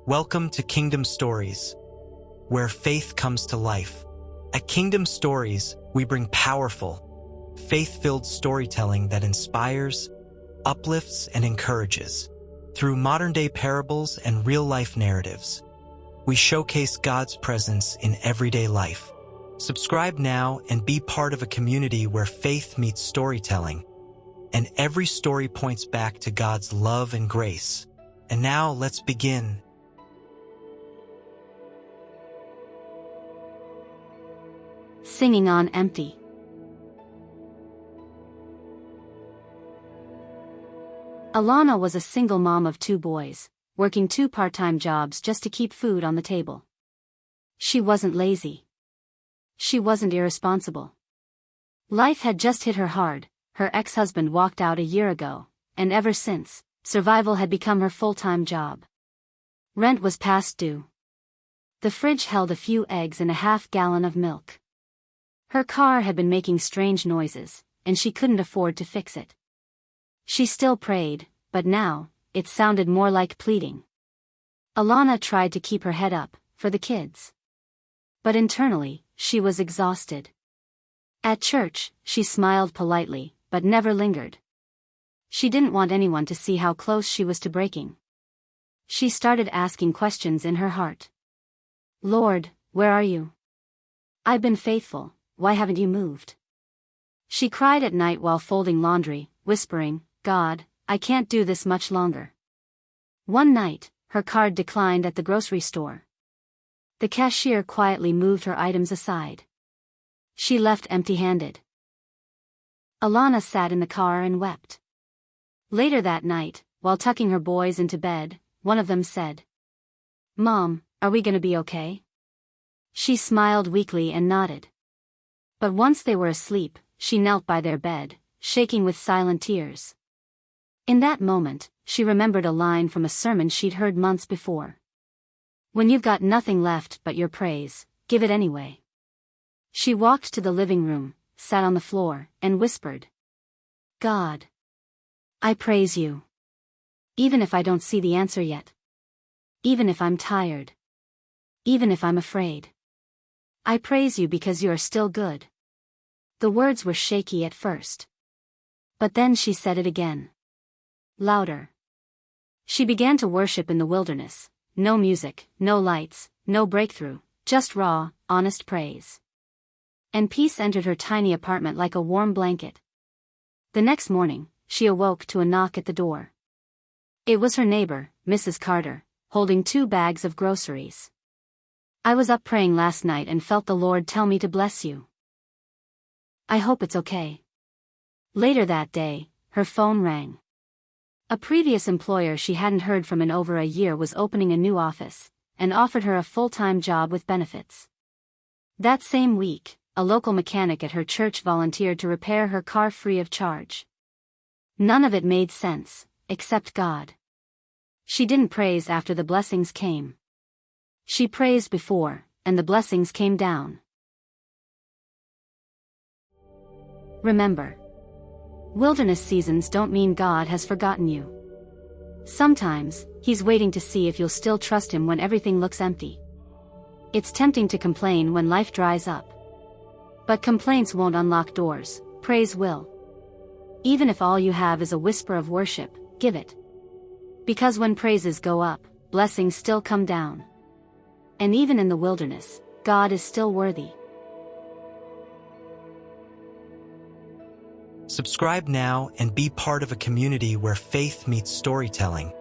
Welcome to Kingdom Stories, where faith comes to life. At Kingdom Stories, we bring powerful, faith-filled storytelling that inspires, uplifts, and encourages. Through modern-day parables and real-life narratives, we showcase God's presence in everyday life. Subscribe now and be part of a community where faith meets storytelling, and every story points back to God's love and grace. And now, let's begin. Singing on Empty. Alana was a single mom of 2 boys, working 2 part-time jobs just to keep food on the table. She wasn't lazy. She wasn't irresponsible. Life had just hit her hard. Her ex-husband walked out a year ago, and ever since, survival had become her full-time job. Rent was past due. The fridge held a few eggs and a half-gallon of milk. Her car had been making strange noises, and she couldn't afford to fix it. She still prayed, but now, it sounded more like pleading. Alana tried to keep her head up, for the kids. But internally, she was exhausted. At church, she smiled politely, but never lingered. She didn't want anyone to see how close she was to breaking. She started asking questions in her heart. Lord, where are you? I've been faithful, why haven't you moved? She cried at night while folding laundry, whispering, God, I can't do this much longer. One night, her card declined at the grocery store. The cashier quietly moved her items aside. She left empty-handed. Alana sat in the car and wept. Later that night, while tucking her boys into bed, one of them said, Mom, are we gonna be okay? She smiled weakly and nodded. But once they were asleep, she knelt by their bed, shaking with silent tears. In that moment, she remembered a line from a sermon she'd heard months before. When you've got nothing left but your praise, give it anyway. She walked to the living room, sat on the floor, and whispered, God, I praise you. Even if I don't see the answer yet. Even if I'm tired. Even if I'm afraid. I praise you because you are still good. The words were shaky at first. But then she said it again. Louder. She began to worship in the wilderness. No music, no lights, no breakthrough, just raw, honest praise. And peace entered her tiny apartment like a warm blanket. The next morning, she awoke to a knock at the door. It was her neighbor, Mrs. Carter, holding 2 bags of groceries. I was up praying last night and felt the Lord tell me to bless you. I hope it's okay. Later that day, her phone rang. A previous employer she hadn't heard from in over a year was opening a new office, and offered her a full-time job with benefits. That same week, a local mechanic at her church volunteered to repair her car free of charge. None of it made sense, except God. She didn't praise after the blessings came. She praised before, and the blessings came down. Remember, wilderness seasons don't mean God has forgotten you. Sometimes, He's waiting to see if you'll still trust Him when everything looks empty. It's tempting to complain when life dries up. But complaints won't unlock doors, praise will. Even if all you have is a whisper of worship, give it. Because when praises go up, blessings still come down. And even in the wilderness, God is still worthy. Subscribe now and be part of a community where faith meets storytelling.